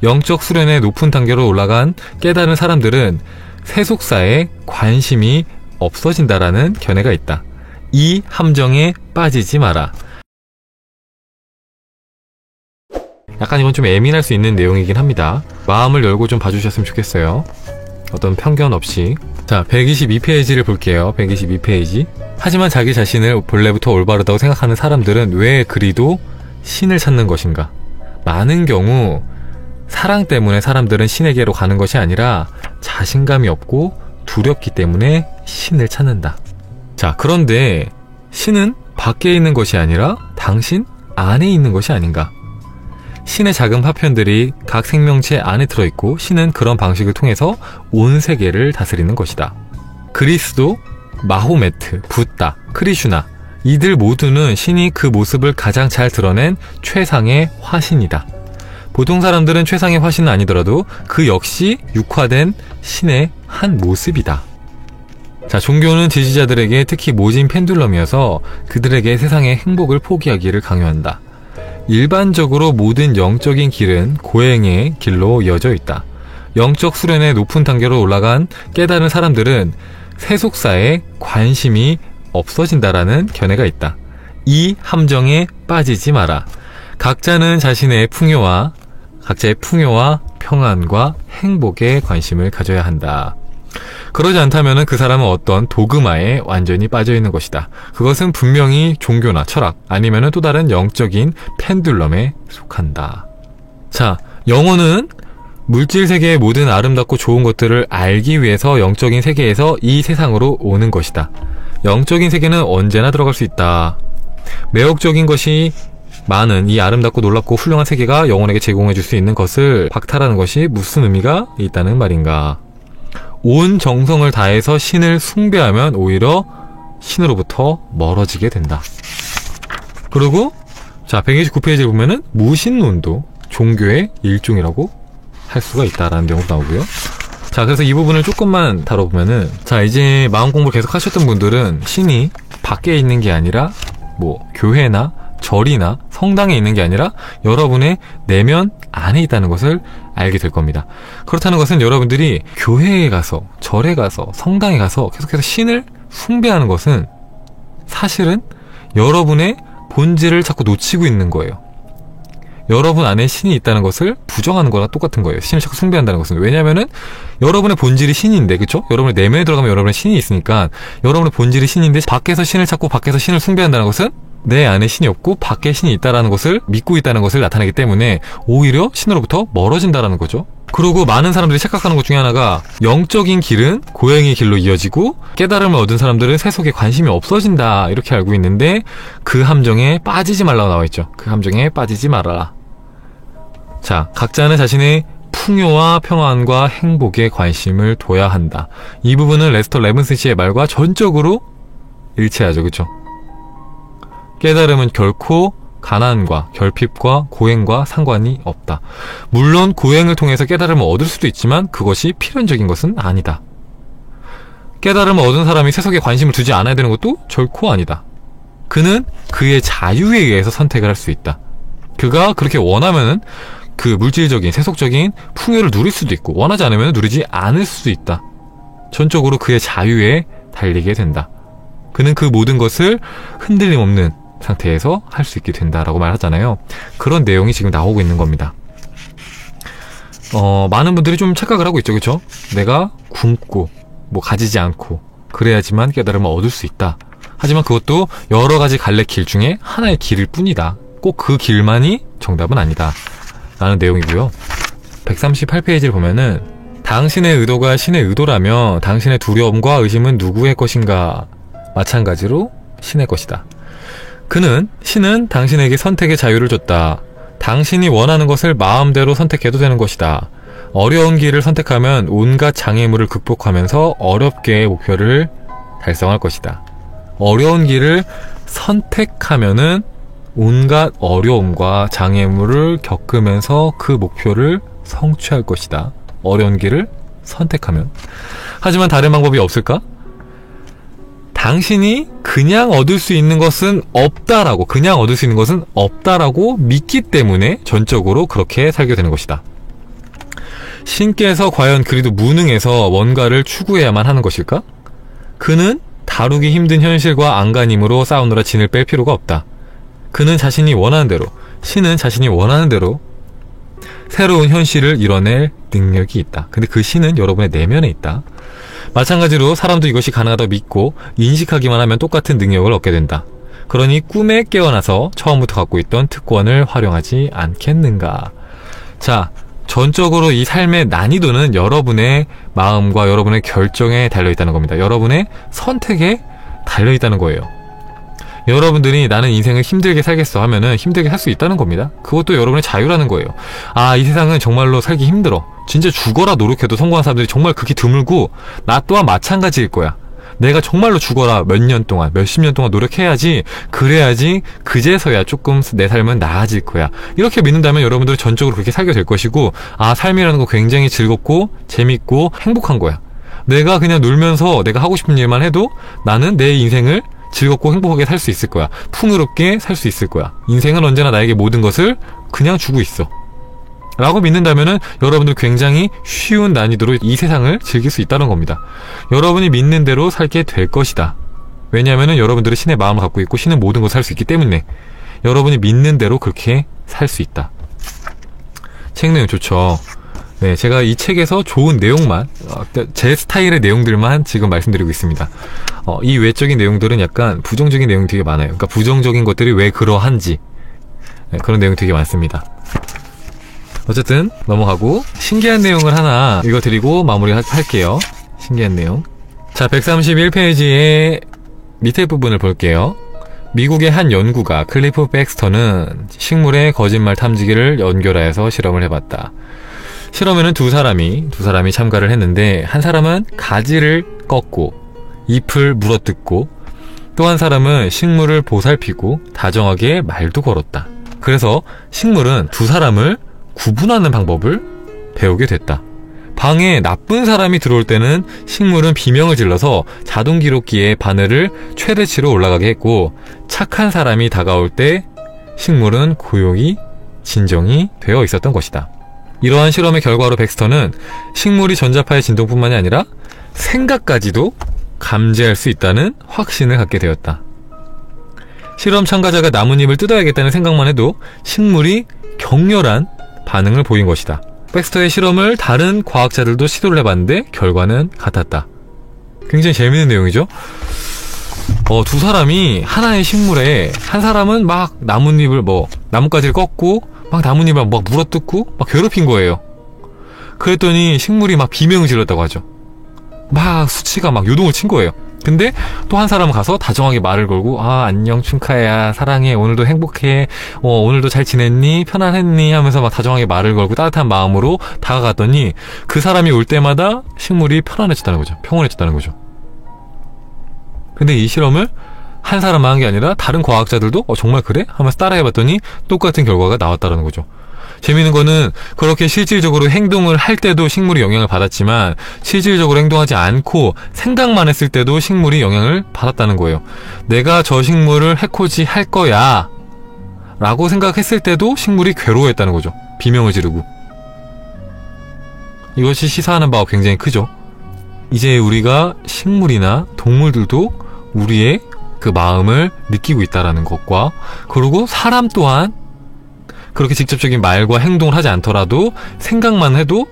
영적 수련의 높은 단계로 올라간 깨달은 사람들은 세속사에 관심이 없어진다라는 견해가 있다. 이 함정에 빠지지 마라. 약간 이건 좀 예민할 수 있는 내용이긴 합니다. 마음을 열고 좀 봐주셨으면 좋겠어요. 어떤 편견 없이. 자, 122페이지를 볼게요. 122페이지. 하지만 자기 자신을 본래부터 올바르다고 생각하는 사람들은 왜 그리도 신을 찾는 것인가? 많은 경우 사랑 때문에 사람들은 신에게로 가는 것이 아니라 자신감이 없고 두렵기 때문에 신을 찾는다. 자, 그런데 신은 밖에 있는 것이 아니라 당신 안에 있는 것이 아닌가? 신의 작은 파편들이 각 생명체 안에 들어있고 신은 그런 방식을 통해서 온 세계를 다스리는 것이다. 그리스도, 마호메트, 붓다, 크리슈나, 이들 모두는 신이 그 모습을 가장 잘 드러낸 최상의 화신이다. 보통 사람들은 최상의 화신은 아니더라도 그 역시 육화된 신의 한 모습이다. 자, 종교는 지지자들에게 특히 모진 펜듈럼이어서 그들에게 세상의 행복을 포기하기를 강요한다. 일반적으로 모든 영적인 길은 고행의 길로 이어져 있다. 영적 수련의 높은 단계로 올라간 깨달은 사람들은 세속사에 관심이 없어진다라는 견해가 있다. 이 함정에 빠지지 마라. 각자의 풍요와 평안과 행복에 관심을 가져야 한다. 그러지 않다면 그 사람은 어떤 도그마에 완전히 빠져있는 것이다. 그것은 분명히 종교나 철학 아니면 또 다른 영적인 펜듈럼에 속한다. 자, 영혼은 물질 세계의 모든 아름답고 좋은 것들을 알기 위해서 영적인 세계에서 이 세상으로 오는 것이다. 영적인 세계는 언제나 들어갈 수 있다. 매혹적인 것이 많은 이 아름답고 놀랍고 훌륭한 세계가 영혼에게 제공해 줄 수 있는 것을 박탈하는 것이 무슨 의미가 있다는 말인가? 온 정성을 다해서 신을 숭배하면 오히려 신으로부터 멀어지게 된다. 그리고 자, 129페이지를 보면은 무신론도 종교의 일종이라고 할 수가 있다라는 내용도 나오고요. 자, 그래서 이 부분을 조금만 다뤄보면은, 자, 이제 마음 공부를 계속 하셨던 분들은 신이 밖에 있는 게 아니라 뭐 교회나 절이나 성당에 있는 게 아니라 여러분의 내면 안에 있다는 것을 알게 될 겁니다. 그렇다는 것은 여러분들이 교회에 가서, 절에 가서, 성당에 가서 계속해서 신을 숭배하는 것은 사실은 여러분의 본질을 자꾸 놓치고 있는 거예요. 여러분 안에 신이 있다는 것을 부정하는 거랑 똑같은 거예요. 신을 자꾸 숭배한다는 것은. 왜냐면은 여러분의 본질이 신인데, 그쵸? 여러분의 내면에 들어가면 여러분의 신이 있으니까 여러분의 본질이 신인데 밖에서 신을 찾고 밖에서 신을 숭배한다는 것은 내 안에 신이 없고 밖에 신이 있다는 것을 믿고 있다는 것을 나타내기 때문에 오히려 신으로부터 멀어진다는 거죠. 그리고 많은 사람들이 착각하는 것 중에 하나가 영적인 길은 고행의 길로 이어지고 깨달음을 얻은 사람들은 세속에 관심이 없어진다 이렇게 알고 있는데 그 함정에 빠지지 말라고 나와 있죠. 그 함정에 빠지지 말아라. 자, 각자는 자신의 풍요와 평안과 행복에 관심을 둬야 한다. 이 부분은 레스터 레븐스 씨의 말과 전적으로 일치하죠. 그쵸? 깨달음은 결코 가난과 결핍과 고행과 상관이 없다. 물론 고행을 통해서 깨달음을 얻을 수도 있지만 그것이 필연적인 것은 아니다. 깨달음을 얻은 사람이 세속에 관심을 두지 않아야 되는 것도 결코 아니다. 그는 그의 자유에 의해서 선택을 할 수 있다. 그가 그렇게 원하면은 그 물질적인 세속적인 풍요를 누릴 수도 있고 원하지 않으면 누리지 않을 수도 있다. 전적으로 그의 자유에 달리게 된다. 그는 그 모든 것을 흔들림 없는 상태에서 할 수 있게 된다라고 말하잖아요. 그런 내용이 지금 나오고 있는 겁니다. 많은 분들이 좀 착각을 하고 있죠. 그쵸? 내가 굶고 뭐 가지지 않고 그래야지만 깨달음을 얻을 수 있다. 하지만 그것도 여러 가지 갈래 길 중에 하나의 길일 뿐이다. 꼭 그 길만이 정답은 아니다 라는 내용이고요. 138페이지를 보면은 당신의 의도가 신의 의도라면 당신의 두려움과 의심은 누구의 것인가? 마찬가지로 신의 것이다. 신은 당신에게 선택의 자유를 줬다. 당신이 원하는 것을 마음대로 선택해도 되는 것이다. 어려운 길을 선택하면 온갖 장애물을 극복하면서 어렵게 목표를 달성할 것이다. 어려운 길을 선택하면은 온갖 어려움과 장애물을 겪으면서 그 목표를 성취할 것이다. 어려운 길을 선택하면. 하지만 다른 방법이 없을까? 당신이 그냥 얻을 수 있는 것은 없다라고 믿기 때문에 전적으로 그렇게 살게 되는 것이다. 신께서 과연 그리도 무능해서 뭔가를 추구해야만 하는 것일까? 그는 다루기 힘든 현실과 안간힘으로 싸우느라 진을 뺄 필요가 없다. 그는 자신이 원하는 대로, 신은 자신이 원하는 대로 새로운 현실을 이뤄낼 능력이 있다. 근데 그 신은 여러분의 내면에 있다. 마찬가지로 사람도 이것이 가능하다고 믿고 인식하기만 하면 똑같은 능력을 얻게 된다. 그러니 꿈에 깨어나서 처음부터 갖고 있던 특권을 활용하지 않겠는가. 자, 전적으로 이 삶의 난이도는 여러분의 마음과 여러분의 결정에 달려있다는 겁니다. 여러분의 선택에 달려있다는 거예요. 여러분들이 나는 인생을 힘들게 살겠어 하면은 힘들게 살 수 있다는 겁니다. 그것도 여러분의 자유라는 거예요. 아, 이 세상은 정말로 살기 힘들어. 진짜 죽어라 노력해도 성공한 사람들이 정말 극히 드물고 나 또한 마찬가지일 거야. 내가 정말로 죽어라 몇 년 동안, 몇십 년 동안 노력해야지, 그래야지 그제서야 조금 내 삶은 나아질 거야. 이렇게 믿는다면 여러분들은 전적으로 그렇게 살게 될 것이고, 아, 삶이라는 거 굉장히 즐겁고 재밌고 행복한 거야. 내가 그냥 놀면서 내가 하고 싶은 일만 해도 나는 내 인생을 즐겁고 행복하게 살 수 있을 거야. 풍요롭게 살 수 있을 거야. 인생은 언제나 나에게 모든 것을 그냥 주고 있어. 라고 믿는다면은 여러분들 굉장히 쉬운 난이도로 이 세상을 즐길 수 있다는 겁니다. 여러분이 믿는 대로 살게 될 것이다. 왜냐하면은 여러분들은 신의 마음을 갖고 있고 신은 모든 것을 할 수 있기 때문에 여러분이 믿는 대로 그렇게 살 수 있다. 책 내용 좋죠. 네, 제가 이 책에서 좋은 내용만, 제 스타일의 내용들만 지금 말씀드리고 있습니다. 이 외적인 내용들은 약간 부정적인 내용이 되게 많아요. 그러니까 부정적인 것들이 왜 그러한지, 네, 그런 내용이 되게 많습니다. 어쨌든 넘어가고 신기한 내용을 하나 읽어드리고 마무리할게요. 신기한 내용. 자, 131페이지의 밑에 부분을 볼게요. 미국의 한 연구가 클리프 백스터는 식물의 거짓말 탐지기를 연결하여서 실험을 해봤다. 실험에는 두 사람이 참가를 했는데 한 사람은 가지를 꺾고 잎을 물어뜯고 또 한 사람은 식물을 보살피고 다정하게 말도 걸었다. 그래서 식물은 두 사람을 구분하는 방법을 배우게 됐다. 방에 나쁜 사람이 들어올 때는 식물은 비명을 질러서 자동 기록기의 바늘을 최대치로 올라가게 했고, 착한 사람이 다가올 때 식물은 고요히 진정이 되어 있었던 것이다. 이러한 실험의 결과로 백스터는 식물이 전자파의 진동뿐만이 아니라 생각까지도 감지할 수 있다는 확신을 갖게 되었다. 실험 참가자가 나뭇잎을 뜯어야겠다는 생각만 해도 식물이 격렬한 반응을 보인 것이다. 백스터의 실험을 다른 과학자들도 시도를 해봤는데 결과는 같았다. 굉장히 재밌는 내용이죠. 두 사람이 하나의 식물에, 한 사람은 막 나뭇잎을 나뭇가지를 꺾고 막 나뭇잎을 막 물어뜯고 막 괴롭힌 거예요. 그랬더니 식물이 막 비명을 질렀다고 하죠. 막 수치가 막 요동을 친 거예요. 근데 또 한 사람은 가서 다정하게 말을 걸고, 아, 안녕 춘카야, 사랑해, 오늘도 행복해, 오늘도 잘 지냈니, 편안했니 하면서 막 다정하게 말을 걸고 따뜻한 마음으로 다가갔더니 그 사람이 올 때마다 식물이 편안해졌다는 거죠. 평온해졌다는 거죠. 근데 이 실험을 한 사람만 한 게 아니라 다른 과학자들도 정말 그래? 하면서 따라해봤더니 똑같은 결과가 나왔다는 거죠. 재미있는 거는 그렇게 실질적으로 행동을 할 때도 식물이 영향을 받았지만 실질적으로 행동하지 않고 생각만 했을 때도 식물이 영향을 받았다는 거예요. 내가 저 식물을 해코지 할 거야 라고 생각했을 때도 식물이 괴로워했다는 거죠. 비명을 지르고. 이것이 시사하는 바가 굉장히 크죠. 이제 우리가 식물이나 동물들도 우리의 그 마음을 느끼고 있다는 것과, 그리고 사람 또한 그렇게 직접적인 말과 행동을 하지 않더라도 생각만 해도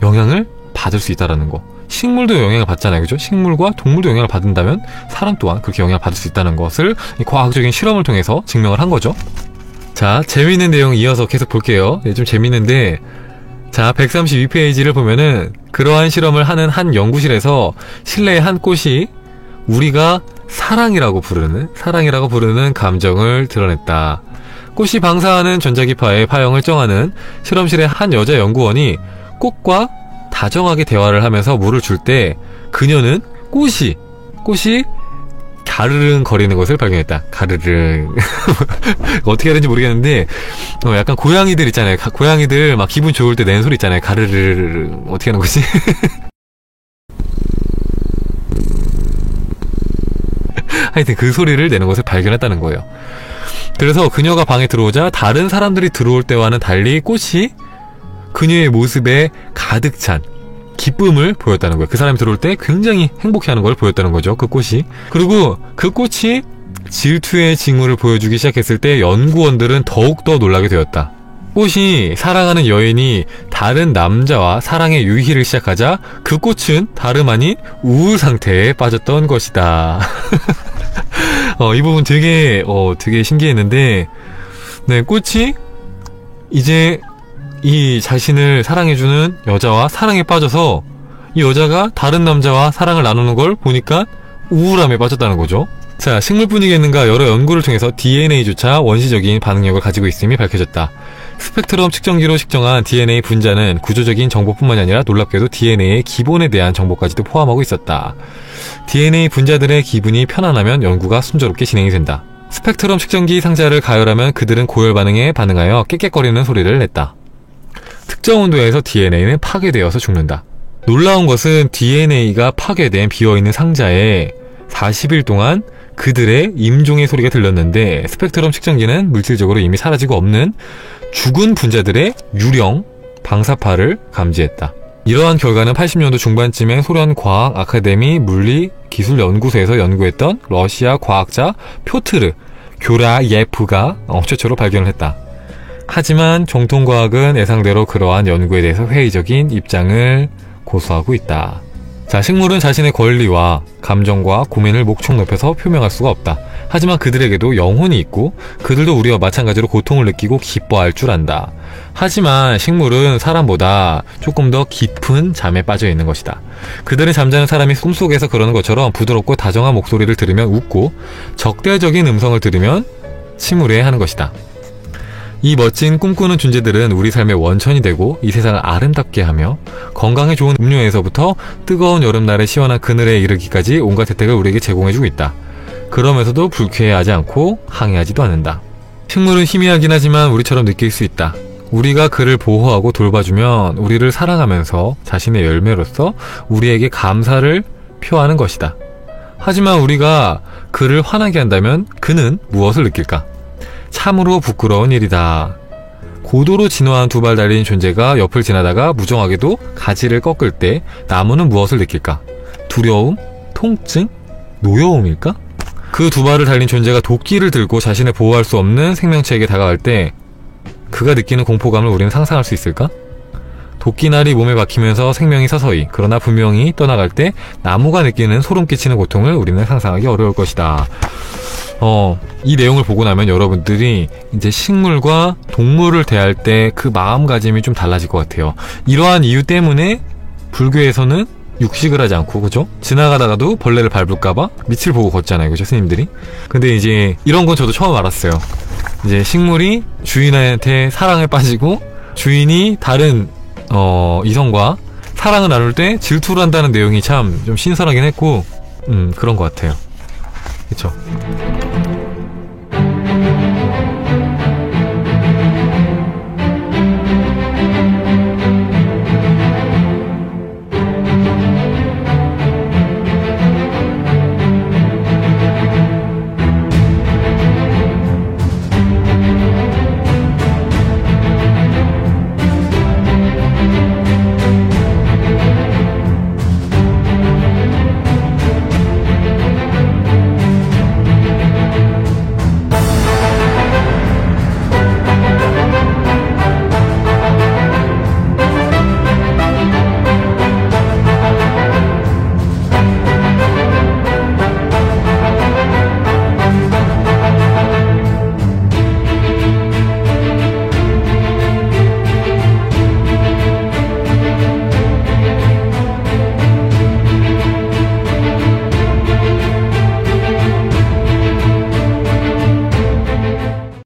영향을 받을 수 있다는 거. 식물도 영향을 받잖아요. 그죠? 식물과 동물도 영향을 받는다면 사람 또한 그렇게 영향을 받을 수 있다는 것을 과학적인 실험을 통해서 증명을 한 거죠. 자, 재미있는 내용 이어서 계속 볼게요. 좀 재미있는데, 자, 132페이지를 보면은 그러한 실험을 하는 한 연구실에서 실내의 한 꽃이 우리가 사랑이라고 부르는 감정을 드러냈다. 꽃이 방사하는 전자기파의 파형을 정하는 실험실의 한 여자 연구원이 꽃과 다정하게 대화를 하면서 물을 줄 때 그녀는 꽃이 가르릉 거리는 것을 발견했다. 가르릉. 어떻게 해야 되는지 모르겠는데, 약간 고양이들 있잖아요. 고양이들 막 기분 좋을 때 내는 소리 있잖아요. 가르르르. 어떻게 하는 거지? 하여튼 그 소리를 내는 것을 발견했다는 거예요. 그래서 그녀가 방에 들어오자 다른 사람들이 들어올 때와는 달리 꽃이 그녀의 모습에 가득 찬 기쁨을 보였다는 거예요. 그 사람이 들어올 때 굉장히 행복해하는 걸 보였다는 거죠. 그 꽃이. 그리고 그 꽃이 질투의 징후를 보여주기 시작했을 때 연구원들은 더욱더 놀라게 되었다. 꽃이 사랑하는 여인이 다른 남자와 사랑의 유희를 시작하자 그 꽃은 다름 아닌 우울 상태에 빠졌던 것이다. 이 부분 되게 신기했는데, 네, 꽃이 이제 이 자신을 사랑해주는 여자와 사랑에 빠져서 이 여자가 다른 남자와 사랑을 나누는 걸 보니까 우울함에 빠졌다는 거죠. 자, 식물뿐이겠는가 여러 연구를 통해서 DNA조차 원시적인 반응력을 가지고 있음이 밝혀졌다. 스펙트럼 측정기로 측정한 DNA 분자는 구조적인 정보뿐만이 아니라 놀랍게도 DNA의 기본에 대한 정보까지도 포함하고 있었다. DNA 분자들의 기분이 편안하면 연구가 순조롭게 진행이 된다. 스펙트럼 측정기 상자를 가열하면 그들은 고열 반응에 반응하여 깨깨거리는 소리를 냈다. 특정 온도에서 DNA는 파괴되어서 죽는다. 놀라운 것은 DNA가 파괴된 비어있는 상자에 40일 동안 그들의 임종의 소리가 들렸는데 스펙트럼 측정기는 물질적으로 이미 사라지고 없는 죽은 분자들의 유령, 방사파를 감지했다. 이러한 결과는 80년도 중반쯤에 소련 과학 아카데미 물리기술연구소에서 연구했던 러시아 과학자 표트르 교라예프가 최초로 발견을 했다. 하지만 정통과학은 예상대로 그러한 연구에 대해서 회의적인 입장을 고수하고 있다. 자, 식물은 자신의 권리와 감정과 고민을 목청 높여서 표명할 수가 없다. 하지만 그들에게도 영혼이 있고 그들도 우리와 마찬가지로 고통을 느끼고 기뻐할 줄 안다. 하지만 식물은 사람보다 조금 더 깊은 잠에 빠져 있는 것이다. 그들은 잠자는 사람이 꿈속에서 그러는 것처럼 부드럽고 다정한 목소리를 들으면 웃고 적대적인 음성을 들으면 침울해하는 것이다. 이 멋진 꿈꾸는 존재들은 우리 삶의 원천이 되고 이 세상을 아름답게 하며 건강에 좋은 음료에서부터 뜨거운 여름날의 시원한 그늘에 이르기까지 온갖 혜택을 우리에게 제공해주고 있다. 그러면서도 불쾌해하지 않고 항의하지도 않는다. 식물은 희미하긴 하지만 우리처럼 느낄 수 있다. 우리가 그를 보호하고 돌봐주면 우리를 사랑하면서 자신의 열매로서 우리에게 감사를 표하는 것이다. 하지만 우리가 그를 화나게 한다면 그는 무엇을 느낄까? 참으로 부끄러운 일이다. 고도로 진화한 두 발 달린 존재가 옆을 지나다가 무정하게도 가지를 꺾을 때 나무는 무엇을 느낄까? 두려움? 통증? 노여움일까? 그 두 발을 달린 존재가 도끼를 들고 자신을 보호할 수 없는 생명체에게 다가갈 때 그가 느끼는 공포감을 우리는 상상할 수 있을까? 도끼날이 몸에 박히면서 생명이 서서히, 그러나 분명히 떠나갈 때 나무가 느끼는 소름 끼치는 고통을 우리는 상상하기 어려울 것이다. 이 내용을 보고 나면 여러분들이 이제 식물과 동물을 대할 때 그 마음가짐이 좀 달라질 것 같아요. 이러한 이유 때문에 불교에서는 육식을 하지 않고, 그죠? 지나가다가도 벌레를 밟을까봐 밑을 보고 걷잖아요, 그죠? 스님들이. 근데 이제 이런 건 저도 처음 알았어요. 이제 식물이 주인한테 사랑에 빠지고 주인이 다른 이성과 사랑을 나눌 때 질투를 한다는 내용이 참 좀 신선하긴 했고, 그런 것 같아요.